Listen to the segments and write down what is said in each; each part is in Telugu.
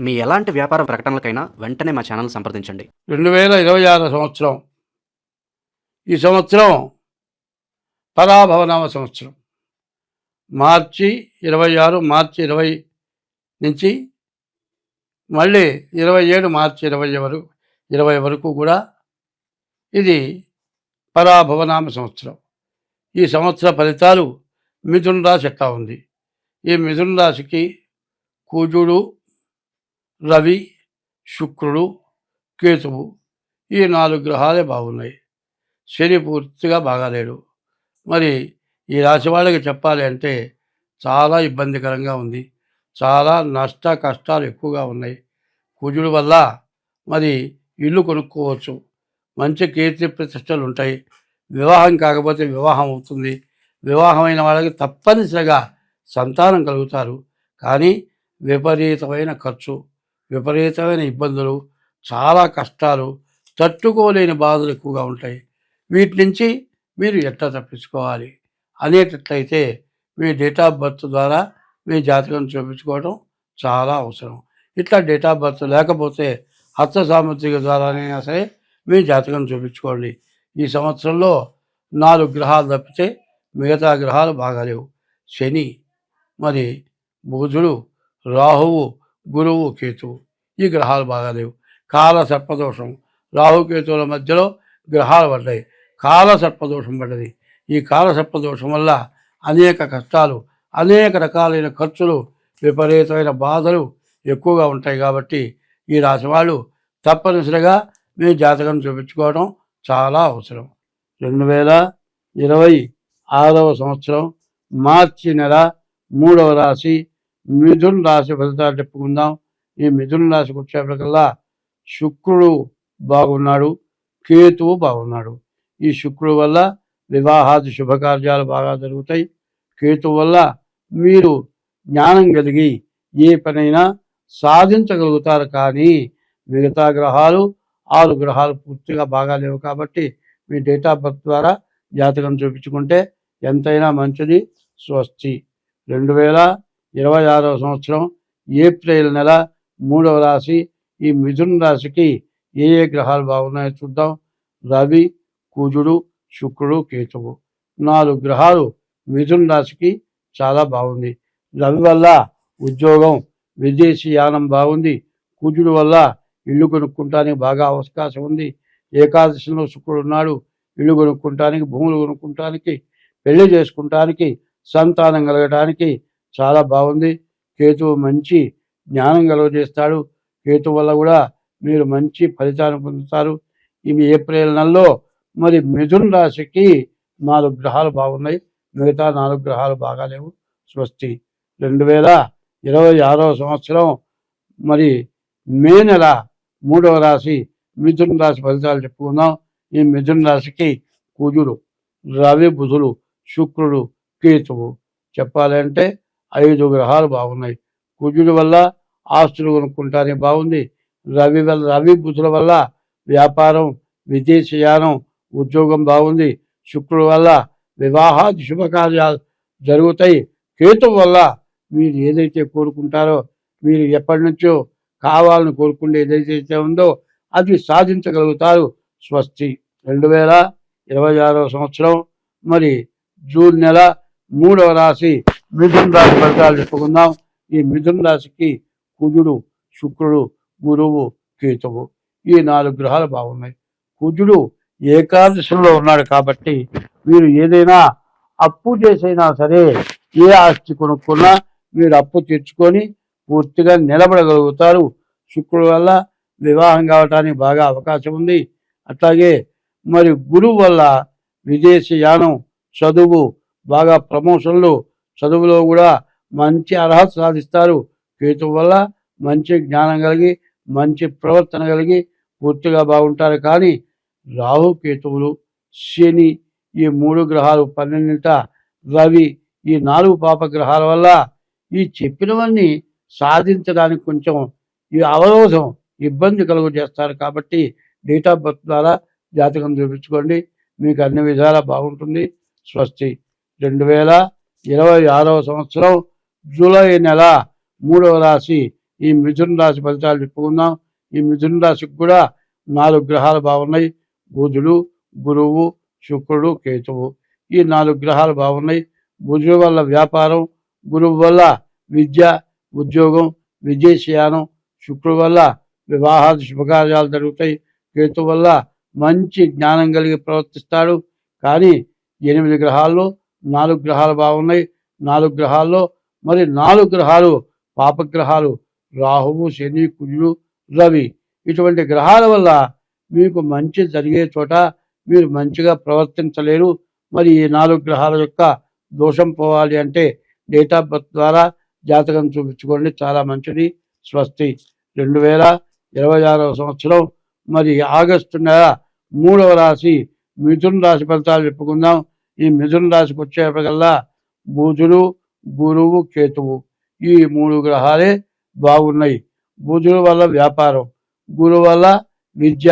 మీ ఎలాంటి వ్యాపార ప్రకటనలకైనా వెంటనే మా ఛానల్ సంప్రదించండి. 2026 సంవత్సరం. ఈ సంవత్సరం పరాభవనామ సంవత్సరం. మార్చి 26, మార్చి 20 నుంచి మళ్ళీ 27 మార్చి 20 వరకు కూడా ఇది పరాభవనామ సంవత్సరం. ఈ సంవత్సర ఫలితాలు మిథున రాశి ఎట్లా ఉంది? ఈ మిథున రాశికి కుజుడు, రవి, శుక్రుడు, కేతువు ఈ 4 గ్రహాలే బాగున్నాయి. శని పూర్తిగా బాగాలేడు. మరి ఈ రాశి వాళ్ళకి చెప్పాలి అంటే చాలా ఇబ్బందికరంగా ఉంది. చాలా నష్ట కష్టాలు ఎక్కువగా ఉన్నాయి. కుజుడు వల్ల మరి ఇల్లు కొనుక్కోవచ్చు, మంచి కీర్తి ప్రతిష్టలు ఉంటాయి. వివాహం కాకపోతే వివాహం అవుతుంది. వివాహమైన వాళ్ళకి తప్పనిసరిగా సంతానం కలుగుతారు. కానీ విపరీతమైన ఖర్చు, విపరీతమైన ఇబ్బందులు, చాలా కష్టాలు, తట్టుకోలేని బాధలు ఎక్కువగా ఉంటాయి. వీటి నుంచి మీరు ఎట్లా తప్పించుకోవాలి అనేటట్లయితే మీ డేట్ ఆఫ్ బర్త్ ద్వారా మీ జాతకం చూపించుకోవడం చాలా అవసరం. ఇట్లా డేట్ ఆఫ్ బర్త్ లేకపోతే హస్త సాముద్రిక ద్వారానైనా సరే మీ జాతకం చూపించుకోండి. ఈ సంవత్సరంలో 4 గ్రహాలు తప్పితే మిగతా గ్రహాలు బాగాలేవు. శని, మరి బుధుడు, రాహువు, గురువు, కేతువు ఈ గ్రహాలు బాగాలేవు. కాల సర్పదోషం, రాహుకేతువుల మధ్యలో గ్రహాలు పడ్డాయి. కాల సర్పదోషం పడ్డది. ఈ కాల సర్పదోషం వల్ల అనేక కష్టాలు, అనేక రకాలైన ఖర్చులు, విపరీతమైన బాధలు ఎక్కువగా ఉంటాయి. కాబట్టి ఈ రాశి వాళ్ళు తప్పనిసరిగా మీ జాతకం చూపించుకోవడం చాలా అవసరం. 2026 సంవత్సరం మార్చి నెల 3వ రాశి మిథున రాశి ఫలితాలు చెప్పుకుందాం. ఈ మిథున రాశికి వచ్చేప్పటికల్లా శుక్రుడు బాగున్నాడు, కేతువు బాగున్నాడు. ఈ శుక్రుడు వల్ల వివాహాది శుభకార్యాలు బాగా జరుగుతాయి. కేతువు వల్ల మీరు జ్ఞానం కలిగి ఏ పనైనా సాధించగలుగుతారు. కానీ మిగతా గ్రహాలు 6 గ్రహాలు పూర్తిగా బాగాలేవు. కాబట్టి మీ డేట్ ఆఫ్ బర్త్ ద్వారా జాతకం చూపించుకుంటే ఎంతైనా మంచిది. స్వస్తి. 2026 సంవత్సరం ఏప్రిల్ నెల 3వ రాశి ఈ మిథున రాశికి ఏ గ్రహాలు బాగున్నాయో చూద్దాం. రవి, కుజుడు, శుక్రుడు, కేతువు 4 గ్రహాలు మిథున రాశికి చాలా బాగుంది. రవి వల్ల ఉద్యోగం, విదేశీ యానం బాగుంది. కుజుడు వల్ల ఇల్లు కొనుక్కుంటానికి బాగా అవకాశం ఉంది. ఏకాదశిలో శుక్రుడు ఉన్నాడు. ఇల్లు కొనుక్కుంటానికి, భూములు కొనుక్కుంటానికి, పెళ్లి చేసుకుంటానికి, సంతానం కలగటానికి చాలా బాగుంది. కేతువు మంచి జ్ఞానం కలుగజేస్తాడు. కేతువు వల్ల కూడా మీరు మంచి ఫలితాన్ని పొందుతారు. ఇవి ఏప్రిల్ నెలలో మరి మిథున రాశికి 4 గ్రహాలు బాగున్నాయి, మిగతా 4 గ్రహాలు బాగాలేవు. స్వస్తి. 2026 సంవత్సరం మరి మే నెల 3వ రాశి మిథున రాశి ఫలితాలు చెప్పుకుందాం. ఈ మిథున రాశికి కుజుడు, రవి, బుధుడు, శుక్రుడు, కేతువు చెప్పాలంటే 5 గ్రహాలు బాగున్నాయి. కుజుడు వల్ల ఆస్తులు కొనుక్కుంటానికి బాగుంది. రవి బుధుల వల్ల వ్యాపారం, విదేశీయానం, ఉద్యోగం బాగుంది. శుక్రుడు వల్ల వివాహాది శుభకార్యాలు జరుగుతాయి. కేతువు వల్ల మీరు ఏదైతే కోరుకుంటారో, మీరు ఎప్పటి నుంచో కావాలని కోరుకుంటే ఏదైతే ఉందో అది సాధించగలుగుతారు. స్వస్తి. 2026 సంవత్సరం మరి జూన్ నెల 3వ రాశి మిథున రాశి ఫలితాలు చెప్పుకుందాం. ఈ మిథున రాశికి కుజుడు, శుక్రుడు, గురువు, కేతువు ఈ 4 గ్రహాలు బాగున్నాయి. కుజుడు ఏకాదశిలో ఉన్నాడు. కాబట్టి మీరు ఏదైనా అప్పు చేసైనా సరే, ఏ ఆస్తి కొనుక్కున్నా మీరు అప్పు తెచ్చుకొని పూర్తిగా నిలబడగలుగుతారు. శుక్రుడు వల్ల వివాహం కావటానికి బాగా అవకాశం ఉంది. అట్లాగే మరి గురువు వల్ల విదేశీ యానం, చదువు, బాగా ప్రమోషన్లు, చదువులో కూడా మంచి అర్హత సాధిస్తారు. కేతువు వల్ల మంచి జ్ఞానం కలిగి, మంచి ప్రవర్తన కలిగి పూర్తిగా బాగుంటారు. కానీ రాహు, కేతువులు, శని ఈ 3 గ్రహాలు 12ంట రవి ఈ 4 పాప గ్రహాల వల్ల ఈ చెప్పినవన్నీ సాధించడానికి కొంచెం ఈ అవరోధం, ఇబ్బంది కలుగు చేస్తారు. కాబట్టి డేట్ ఆఫ్ బర్త్ ద్వారా జాతకం చూపించుకోండి, మీకు అన్ని విధాలా బాగుంటుంది. స్వస్తి. 2026 సంవత్సరం జూలై నెల 3వ రాశి ఈ మిథున రాశి ఫలితాలు చెప్పుకుందాం. ఈ మిథున రాశికి కూడా 4 గ్రహాలు బాగున్నాయి. బుధుడు, గురువు, శుక్రుడు, కేతువు. ఈ 4 గ్రహాలు బాగున్నాయి. బుధుడు వల్ల వ్యాపారం, గురువు వల్ల విద్య, ఉద్యోగం, విదేశీయానం, శుక్రుడు వల్ల వివాహాది శుభకార్యాలు జరుగుతాయి. కేతు వల్ల మంచి జ్ఞానం కలిగి ప్రవర్తిస్తాడు. కానీ 8 గ్రహాల్లో 4 గ్రహాలు బాగున్నాయి. 4 గ్రహాల్లో మరి 4 గ్రహాలు పాపగ్రహాలు, రాహువు, శని, కుజుడు, రవి. ఇటువంటి గ్రహాల వల్ల మీకు మంచి జరిగే చోట మీరు మంచిగా ప్రవర్తించలేరు. మరి ఈ 4 గ్రహాల యొక్క దోషం పోవాలి అంటే డేట్ ఆఫ్ బర్త్ ద్వారా జాతకం చూపించుకోండి, చాలా మంచిది. స్వస్తి. 2026వ సంవత్సరం మరి ఆగస్టు నెల 3వ రాశి మిథున రాశి ఫలితాలు చెప్పుకుందాం. ఈ మిథున రాశికి వచ్చేప్పటికల్లా బుధుడు, గురువు, కేతువు ఈ 3 గ్రహాలే బాగున్నాయి. బుధుడు వల్ల వ్యాపారం, గురువు వల్ల విద్య,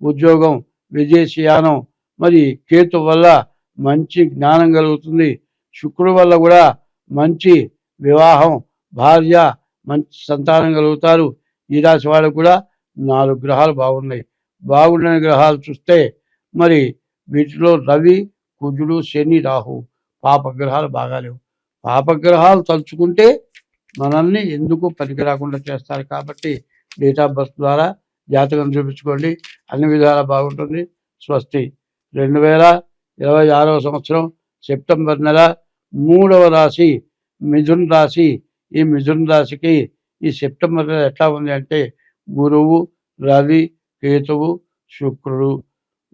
ఉద్యోగం, విదేశీయానం, మరి కేతు వల్ల మంచి జ్ఞానం కలుగుతుంది. శుక్రుడు వల్ల కూడా మంచి వివాహం, భార్య, మంచి సంతానం కలుగుతారు. ఈ రాశి వాళ్ళకు కూడా 4 గ్రహాలు బాగున్నాయి. బాగున్న గ్రహాలు చూస్తే మరి వీటిలో రవి, కుజుడు, శని, రాహు పాపగ్రహాలు బాగాలేవు. పాపగ్రహాలు తలుచుకుంటే మనల్ని ఎందుకు పనికి రాకుండా చేస్తారు. కాబట్టి డేట్ ఆఫ్ బర్త్ ద్వారా జాతకం చూపించుకోండి, అన్ని విధాలా బాగుంటుంది. స్వస్తి. 2026వ సంవత్సరం సెప్టెంబర్ నెల 3వ రాశి మిథున రాశి. ఈ మిథున రాశికి ఈ సెప్టెంబర్ నెల ఎట్లా ఉంది అంటే గురువు, రవి, కేతువు, శుక్రుడు.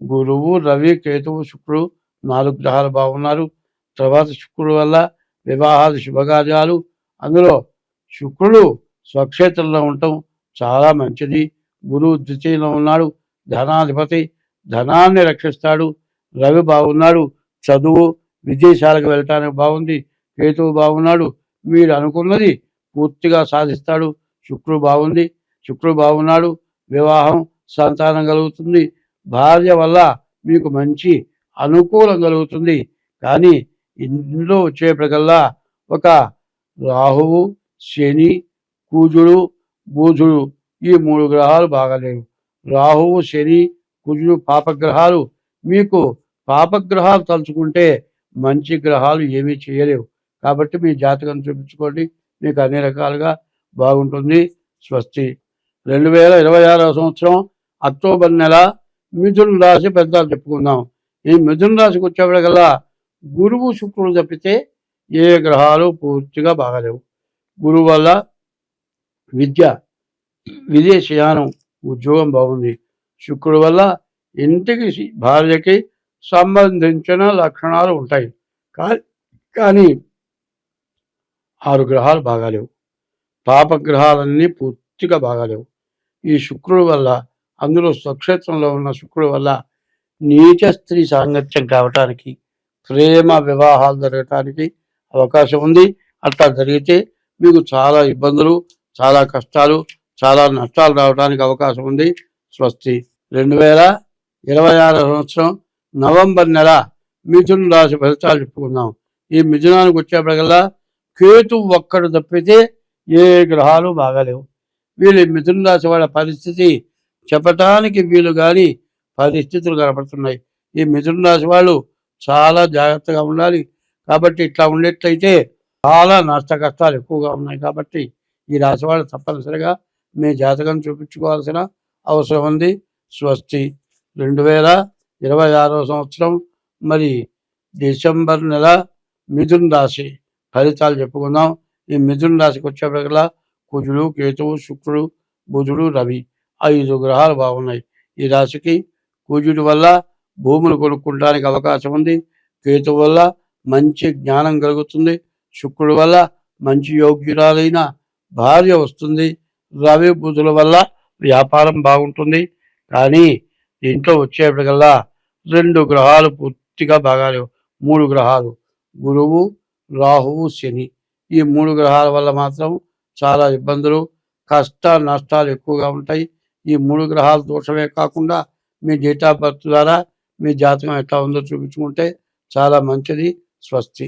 గురువు, రవి, కేతువు, శుక్రుడు 4 గ్రహాలు బాగున్నారు. తర్వాత శుక్రుడు వల్ల వివాహాది శుభకార్యాలు. అందులో శుక్రుడు స్వక్షేత్రంలో ఉండటం చాలా మంచిది. గురువు ద్వితీయంలో ఉన్నాడు, ధనాధిపతి, ధనాన్ని రక్షిస్తాడు. రవి బాగున్నాడు, చదువు, విదేశాలకు వెళ్ళటానికి బాగుంది. కేతువు బాగున్నాడు, మీరు అనుకున్నది పూర్తిగా సాధిస్తాడు. శుక్రుడు బాగుంది, శుక్రుడు బాగున్నాడు, వివాహం, సంతానం కలుగుతుంది. భార్య వల్ల మీకు మంచి అనుకూలం కలుగుతుంది. కానీ ఇందులో వచ్చేప్పటికల్లా ఒక రాహువు, శని, కుజుడు, బుధుడు ఈ 3 గ్రహాలు బాగాలేవు. రాహువు, శని, కుజుడు పాపగ్రహాలు. మీకు పాపగ్రహాలు తలుచుకుంటే మంచి గ్రహాలు ఏమీ చేయలేవు. కాబట్టి మీ జాతకం చూపించుకోండి, మీకు అన్ని రకాలుగా బాగుంటుంది. స్వస్తి. 2026వ సంవత్సరం అక్టోబర్ నెల మిథున రాశి ఫలితాలు చెప్పుకుందాం. ఈ మిథున రాశికి వచ్చేప్పటికల్లా గురువు, శుక్రుడు తప్పితే ఏ గ్రహాలు పూర్తిగా బాగాలేవు. గురువు వల్ల విద్య, విదేశీయానం, ఉద్యోగం బాగుంది. శుక్రుడు వల్ల ఇంటికి, భార్యకి సంబంధించిన లక్షణాలు ఉంటాయి. కానీ 6 గ్రహాలు బాగాలేవు. పాపగ్రహాలన్నీ పూర్తిగా బాగాలేవు. ఈ శుక్రుడు వల్ల, అందులో స్వక్షేత్రంలో ఉన్న శుక్రుడు వల్ల నీచ స్త్రీ సాంగత్యం కావటానికి, ప్రేమ వివాహాలు జరగటానికి అవకాశం ఉంది. అట్లా జరిగితే మీకు చాలా ఇబ్బందులు, చాలా కష్టాలు, చాలా నష్టాలు రావడానికి అవకాశం ఉంది. స్వస్తి. 2026 సంవత్సరం నవంబర్ నెల మిథున రాశి ఫలితాలు చెప్పుకుందాం. ఈ మిథునానికి వచ్చేప్పటికల్లా కేతు ఒక్కడు తప్పితే ఏ గ్రహాలు బాగాలేవు. వీళ్ళు మిథున రాశి వాళ్ళ పరిస్థితి చెప్పటానికి వీలు కానీ పరిస్థితులు కనపడుతున్నాయి. ఈ మిథున రాశి వాళ్ళు చాలా జాగ్రత్తగా ఉండాలి. కాబట్టి ఇట్లా ఉండేట్లయితే చాలా నష్ట కష్టాలు ఎక్కువగా ఉన్నాయి. కాబట్టి ఈ రాశి వాళ్ళు తప్పనిసరిగా మీ జాతకం చూపించుకోవాల్సిన అవసరం ఉంది. స్వస్తి. 2026వ సంవత్సరం మరి డిసెంబర్ నెల మిథున రాశి ఫలితాలు చెప్పుకుందాం. ఈ మిథున రాశికి వచ్చేప్పటికల్లా కుజుడు, కేతువు, శుక్రుడు, బుధుడు, రవి 5 గ్రహాలు బాగున్నాయి. ఈ రాశికి కుజుడి వల్ల భూములు కొనుక్కోవడానికి అవకాశం ఉంది. కేతువు వల్ల మంచి జ్ఞానం కలుగుతుంది. శుక్రుడి వల్ల మంచి యోగ్యురాలైన భార్య వస్తుంది. రవి, బుధుల వల్ల వ్యాపారం బాగుంటుంది. కానీ దీంట్లో వచ్చేప్పటికల్లా 2 గ్రహాలు పూర్తిగా బాగాలేవు. 3 గ్రహాలు గురువు, రాహువు, శని ఈ 3 గ్రహాల వల్ల మాత్రం చాలా ఇబ్బందులు, కష్ట నష్టాలు ఎక్కువగా ఉంటాయి. ఈ 3 గ్రహాల దోషమే కాకుండా మీ డేట్ ఆఫ్ బర్త్ ద్వారా మీ జాతకం ఎట్లా ఉందో చూపించుకుంటే చాలా మంచిది. స్వస్తి.